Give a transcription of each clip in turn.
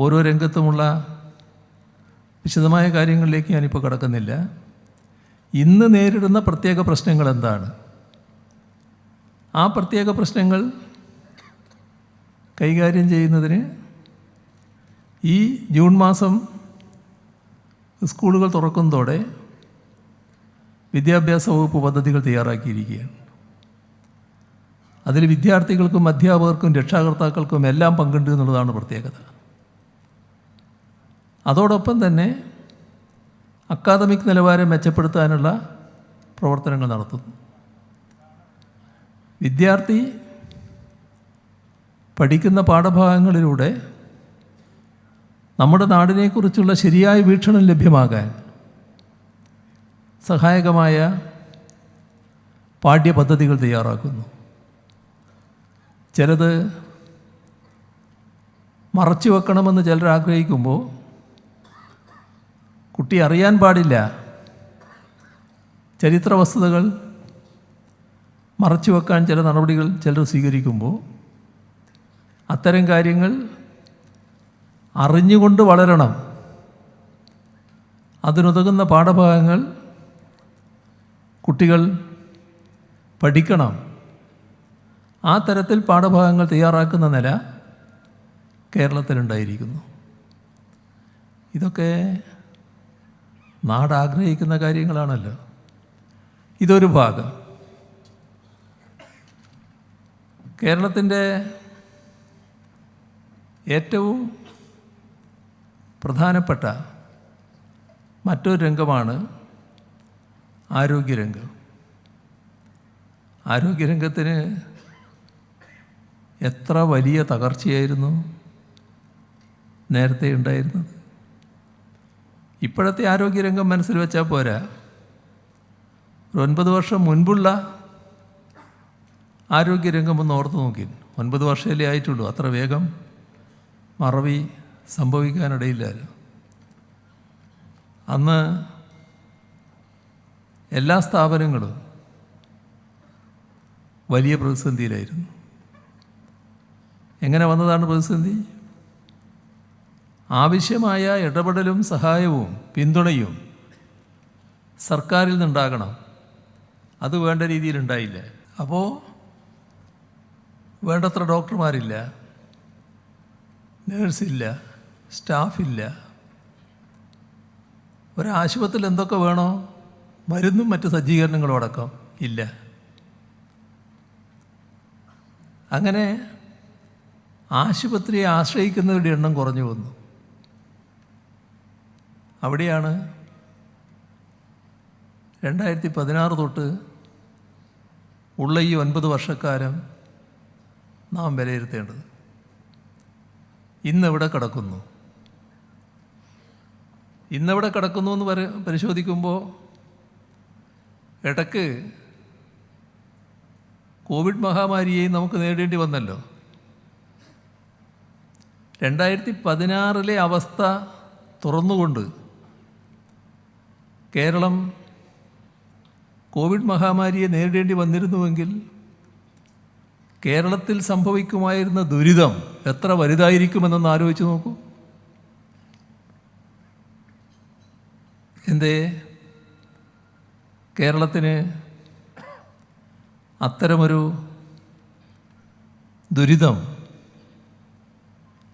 ഓരോ രംഗത്തുമുള്ള വിശദമായ കാര്യങ്ങളിലേക്ക് ഞാനിപ്പോൾ കടക്കുന്നില്ല. ഇന്ന് നേരിടുന്ന പ്രത്യേക പ്രശ്നങ്ങൾ എന്താണ്? ആ പ്രത്യേക പ്രശ്നങ്ങൾ കൈകാര്യം ചെയ്യുന്നതിന് ഈ ജൂൺ മാസം സ്കൂളുകൾ തുറക്കുന്നതോടെ വിദ്യാഭ്യാസ വകുപ്പ് പദ്ധതികൾ തയ്യാറാക്കിയിരിക്കുകയാണ്. അതിൽ വിദ്യാർത്ഥികൾക്കും അധ്യാപകർക്കും രക്ഷാകർത്താക്കൾക്കും എല്ലാം പങ്കുണ്ട് എന്നുള്ളതാണ് പ്രത്യേകത. അതോടൊപ്പം തന്നെ അക്കാദമിക് നിലവാരം മെച്ചപ്പെടുത്താനുള്ള പ്രവർത്തനങ്ങൾ നടത്തുന്നു. വിദ്യാർത്ഥി പഠിക്കുന്ന പാഠഭാഗങ്ങളിലൂടെ നമ്മുടെ നാടിനെക്കുറിച്ചുള്ള ശരിയായ വീക്ഷണം ലഭ്യമാകാൻ സഹായകമായ പാഠ്യപദ്ധതികൾ തയ്യാറാക്കുന്നു. ചിലത് മറച്ചു വെക്കണമെന്ന് ചിലർ ആഗ്രഹിക്കുമ്പോൾ കുട്ടി അറിയാൻ പാടില്ല ചരിത്ര വസ്തുതകൾ മറച്ചു വെക്കാൻ ചില നടപടികൾ ചിലർ സ്വീകരിക്കുമ്പോൾ അത്തരം കാര്യങ്ങൾ അറിഞ്ഞുകൊണ്ട് വളരണം. അതിനുതകുന്ന പാഠഭാഗങ്ങൾ കുട്ടികൾ പഠിക്കണം. ആ തരത്തിൽ പാഠഭാഗങ്ങൾ തയ്യാറാക്കുന്ന നില കേരളത്തിലുണ്ടായിരിക്കുന്നു. ഇതൊക്കെ നാടാഗ്രഹിക്കുന്ന കാര്യങ്ങളാണല്ലോ. ഇതൊരു ഭാഗം. കേരളത്തിൻ്റെ ഏറ്റവും പ്രധാനപ്പെട്ട മറ്റൊരു രംഗമാണ് ആരോഗ്യരംഗം. ആരോഗ്യരംഗത്തിന് എത്ര വലിയ തകർച്ചയായിരുന്നു നേരത്തെ ഉണ്ടായിരുന്നത്. ഇപ്പോഴത്തെ ആരോഗ്യരംഗം മനസ്സിൽ വെച്ചാൽ പോരാ. ഒരു 9 വർഷം മുൻപുള്ള ആരോഗ്യരംഗം ഒന്ന് ഓർത്ത് നോക്കി. 9 വർഷമല്ലേ ആയിട്ടുള്ളൂ. അത്ര വേഗം മറവി സംഭവിക്കാനിടയില്ലല്ലോ. അന്ന് എല്ലാ സ്ഥാപനങ്ങളും വലിയ പ്രതിസന്ധിയിലായിരുന്നു. എങ്ങനെ വന്നതാണ് പ്രതിസന്ധി? ആവശ്യമായ ഇടപെടലും സഹായവും പിന്തുണയും സർക്കാരിൽ നിന്നുണ്ടാകണം. അത് വേണ്ട രീതിയിലുണ്ടായില്ല. അപ്പോൾ വേണ്ടത്ര ഡോക്ടർമാരില്ല, നേഴ്സില്ല, സ്റ്റാഫില്ല. ഒരാശുപത്രിയിൽ എന്തൊക്കെ വേണോ മരുന്നും മറ്റ് സജ്ജീകരണങ്ങളും അടക്കം ഇല്ല. അങ്ങനെ ആശുപത്രിയെ ആശ്രയിക്കുന്നവരുടെ എണ്ണം കുറഞ്ഞു വന്നു. അവിടെയാണ് 2016 തൊട്ട് ഉള്ള ഈ 9 വർഷക്കാലം നാം വിലയിരുത്തേണ്ടത്. ഇന്നെവിടെ കിടക്കുന്നു എന്ന് പരിശോധിക്കുമ്പോൾ ഇടയ്ക്ക് കോവിഡ് മഹാമാരിയെയും നമുക്ക് നേരിടേണ്ടി വന്നല്ലോ. 2016 അവസ്ഥ തുറന്നുകൊണ്ട് കേരളം കോവിഡ് മഹാമാരിയെ നേരിടേണ്ടി വന്നിരുന്നുവെങ്കിൽ കേരളത്തിൽ സംഭവിക്കുമായിരുന്ന ദുരിതം എത്ര വലുതായിരിക്കുമെന്നൊന്ന് ആലോചിച്ച് നോക്കൂ. എന്തേ കേരളത്തിന് അത്തരമൊരു ദുരിതം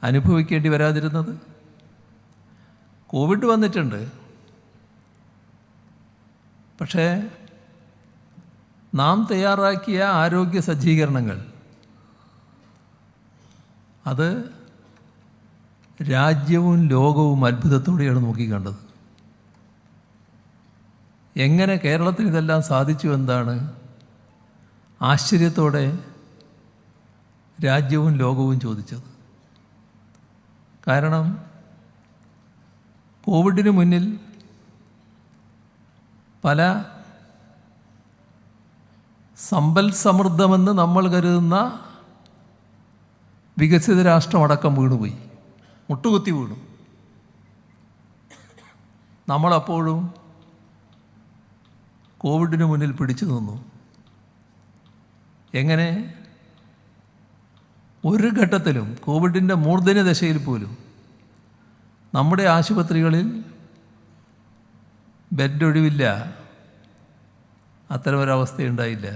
അനുഭവിക്കേണ്ടി വരാതിരുന്നത്? കോവിഡ് വന്നിട്ടുണ്ട്, പക്ഷേ നാം തയ്യാറാക്കിയ ആരോഗ്യ സജ്ജീകരണങ്ങൾ അത് രാജ്യവും ലോകവും അത്ഭുതത്തോടെയാണ് നോക്കിക്കണ്ടത്. എങ്ങനെ കേരളത്തിന് ഇതെല്ലാം സാധിച്ചു എന്നാണ് ആശ്ചര്യത്തോടെ രാജ്യവും ലോകവും ചോദിച്ചത്. കാരണം കോവിഡിന് മുന്നിൽ പല സമ്പൽ സമൃദ്ധമെന്ന് നമ്മൾ കരുതുന്ന വികസിത രാഷ്ട്രമടക്കം വീണുപോയി, മുട്ടുകുത്തി വീണു. നമ്മളപ്പോഴും കോവിഡിന് മുന്നിൽ പിടിച്ചു നിന്നു. എങ്ങനെ? ഒരു ഘട്ടത്തിലും കോവിഡിൻ്റെ മൂർധന്യ ദശയിൽ പോലും നമ്മുടെ ആശുപത്രികളിൽ ബെഡ് ഒഴിവില്ല, അത്തരമൊരവസ്ഥയുണ്ടായില്ല.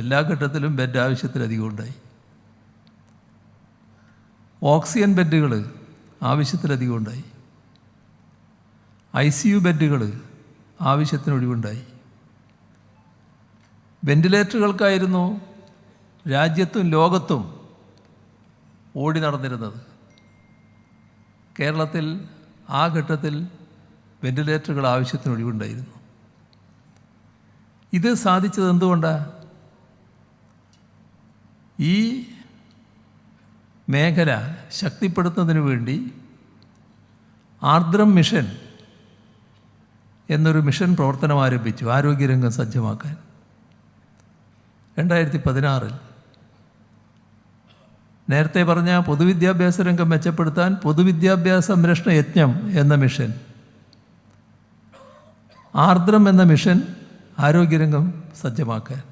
എല്ലാ ഘട്ടത്തിലും ബെഡ് ആവശ്യത്തിലധികം ഉണ്ടായി. ഓക്സിജൻ ബെഡുകൾ ആവശ്യത്തിലധികം ഉണ്ടായി. ICU ബെഡുകൾ ആവശ്യത്തിന് ഒഴിവുണ്ടായി. വെന്റിലേറ്ററുകൾക്കായിരുന്നു രാജ്യത്തും ലോകത്തും ഓടി നടന്നിരുന്നത്. കേരളത്തിൽ ആ ഘട്ടത്തിൽ വെന്റിലേറ്ററുകൾ ആവശ്യത്തിന് ഒഴിവുണ്ടായിരുന്നു. ഇത് സാധിച്ചത് എന്തുകൊണ്ടാണ്? ഈ മേഖല ശക്തിപ്പെടുത്തുന്നതിന് വേണ്ടി ആർദ്രം മിഷൻ എന്നൊരു മിഷൻ പ്രവർത്തനം ആരംഭിച്ചു, ആരോഗ്യരംഗം സജ്ജമാക്കാൻ. 2016 നേരത്തെ പറഞ്ഞ പൊതുവിദ്യാഭ്യാസ രംഗം മെച്ചപ്പെടുത്താൻ പൊതുവിദ്യാഭ്യാസ സംരക്ഷണ യജ്ഞം എന്ന മിഷൻ, ആർദ്രം എന്ന മിഷൻ ആരോഗ്യരംഗം സജ്ജമാക്കാൻ.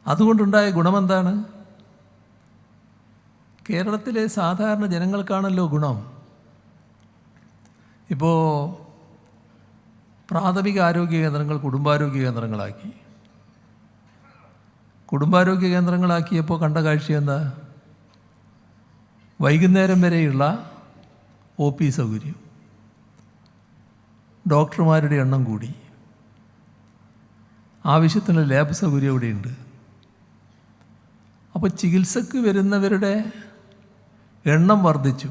അതുകൊണ്ടുണ്ടായ ഗുണമെന്താണ്? കേരളത്തിലെ സാധാരണ ജനങ്ങൾക്കാണല്ലോ ഗുണം. ഇപ്പോൾ പ്രാഥമിക ആരോഗ്യ കേന്ദ്രങ്ങൾ കുടുംബാരോഗ്യ കേന്ദ്രങ്ങളാക്കി. കുടുംബാരോഗ്യ കേന്ദ്രങ്ങളാക്കിയപ്പോൾ കണ്ട കാഴ്ച എന്താ? വൈകുന്നേരം വരെയുള്ള OP സൗകര്യം, ഡോക്ടർമാരുടെ എണ്ണം കൂടി, ആവശ്യത്തിനുള്ള ലാബ് സൗകര്യം ഇവിടെയുണ്ട്. അപ്പോൾ ചികിത്സക്ക് വരുന്നവരുടെ എണ്ണം വർദ്ധിച്ചു.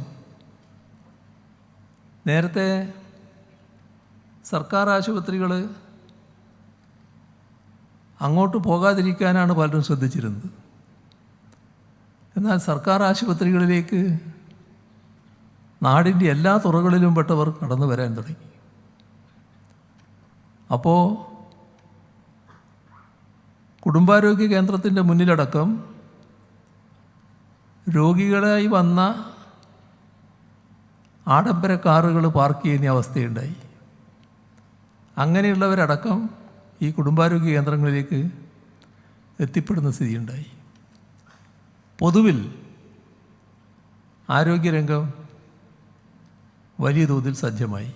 നേരത്തെ സർക്കാർ ആശുപത്രികൾ അങ്ങോട്ട് പോകാതിരിക്കാനാണ് പലരും ശ്രദ്ധിച്ചിരുന്നത്. എന്നാൽ സർക്കാർ ആശുപത്രികളിലേക്ക് നാടിൻ്റെ എല്ലാ തുറകളിലും പെട്ടവർ കടന്നു വരാൻ തുടങ്ങി. അപ്പോൾ കുടുംബാരോഗ്യ കേന്ദ്രത്തിൻ്റെ മുന്നിലടക്കം രോഗികളായി വന്ന ആഡംബര കാറുകൾ പാർക്ക് ചെയ്യുന്ന അവസ്ഥയുണ്ടായി. അങ്ങനെയുള്ളവരടക്കം ഈ കുടുംബാരോഗ്യ കേന്ദ്രങ്ങളിലേക്ക് എത്തിപ്പെടുന്ന സ്ഥിതിയുണ്ടായി. പൊതുവിൽ ആരോഗ്യരംഗം വലിയ തോതിൽ സജ്ജമായി.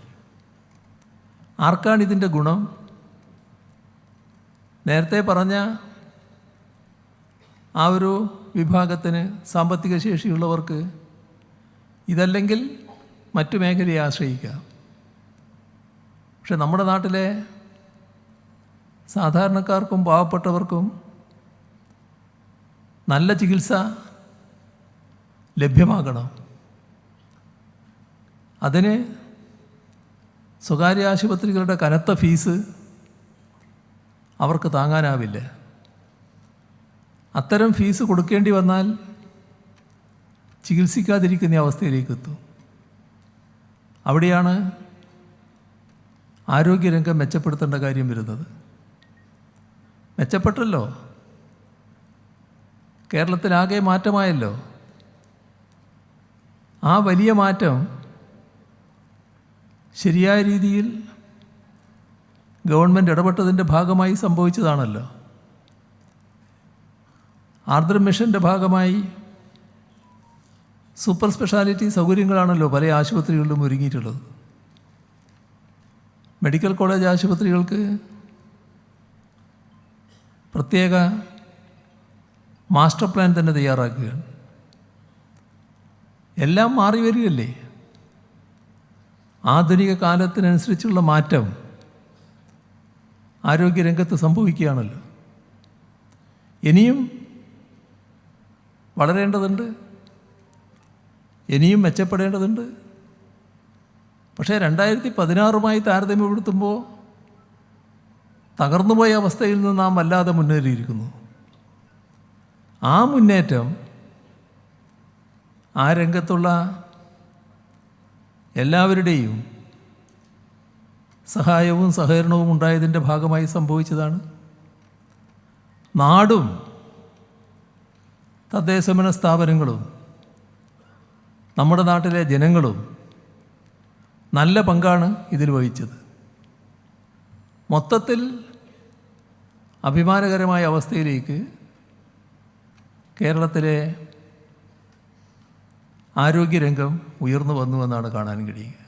ആർക്കാണിതിൻ്റെ ഗുണം? നേരത്തെ പറഞ്ഞ ആ ഒരു വിഭാഗത്തിന്, സാമ്പത്തിക ശേഷിയുള്ളവർക്ക് ഇതല്ലെങ്കിൽ മറ്റു മേഖലയെ ആശ്രയിക്കാം. പക്ഷെ നമ്മുടെ നാട്ടിലെ സാധാരണക്കാർക്കും പാവപ്പെട്ടവർക്കും നല്ല ചികിത്സ ലഭ്യമാകണം. അതിന് സ്വകാര്യ ആശുപത്രികളുടെ കനത്ത ഫീസ് അവർക്ക് താങ്ങാനാവില്ല. അത്തരം ഫീസ് കൊടുക്കേണ്ടി വന്നാൽ ചികിത്സിക്കാതിരിക്കുന്ന അവസ്ഥയിലേക്ക് എത്തും. അവിടെയാണ് ആരോഗ്യരംഗം മെച്ചപ്പെടുത്തേണ്ട കാര്യം വരുന്നത്. മെച്ചപ്പെട്ടല്ലോ, കേരളത്തിലാകെ മാറ്റമായല്ലോ. ആ വലിയ മാറ്റം ശരിയായ രീതിയിൽ ഗവൺമെൻറ് ഇടപെട്ടതിൻ്റെ ഭാഗമായി സംഭവിച്ചതാണല്ലോ. ആർദ്രം മിഷൻ്റെ ഭാഗമായി സൂപ്പർ സ്പെഷ്യാലിറ്റി സൗകര്യങ്ങളാണല്ലോ പല ആശുപത്രികളിലും ഒരുങ്ങിയിട്ടുള്ളത്. മെഡിക്കൽ കോളേജ് ആശുപത്രികൾക്ക് പ്രത്യേക മാസ്റ്റർ പ്ലാൻ തന്നെ തയ്യാറാക്കുകയാണ്. എല്ലാം മാറി വരികയല്ലേ. ആധുനിക കാലത്തിനനുസരിച്ചുള്ള മാറ്റം ആരോഗ്യരംഗത്ത് സംഭവിക്കുകയാണല്ലോ. ഇനിയും വളരേണ്ടതുണ്ട്, ഇനിയും മെച്ചപ്പെടേണ്ടതുണ്ട്. പക്ഷേ 2016 താരതമ്യപ്പെടുത്തുമ്പോൾ തകർന്നുപോയ അവസ്ഥയിൽ നിന്ന് നാം വല്ലാതെ മുന്നേറിയിരിക്കുന്നു. ആ മുന്നേറ്റം ആ രംഗത്തുള്ള എല്ലാവരുടെയും സഹായവും സഹകരണവും ഉണ്ടായതിൻ്റെ ഭാഗമായി സംഭവിച്ചതാണ്. നാടും തദ്ദേശഭരണ സ്ഥാപനങ്ങളും നമ്മുടെ നാട്ടിലെ ജനങ്ങളും നല്ല പങ്കാണ് ഇതിൽ വഹിച്ചത്. മൊത്തത്തിൽ അഭിമാനകരമായ അവസ്ഥയിലേക്ക് കേരളത്തിലെ ആരോഗ്യരംഗം ഉയർന്നു വന്നുവെന്നാണ് കാണാൻ കഴിയുക.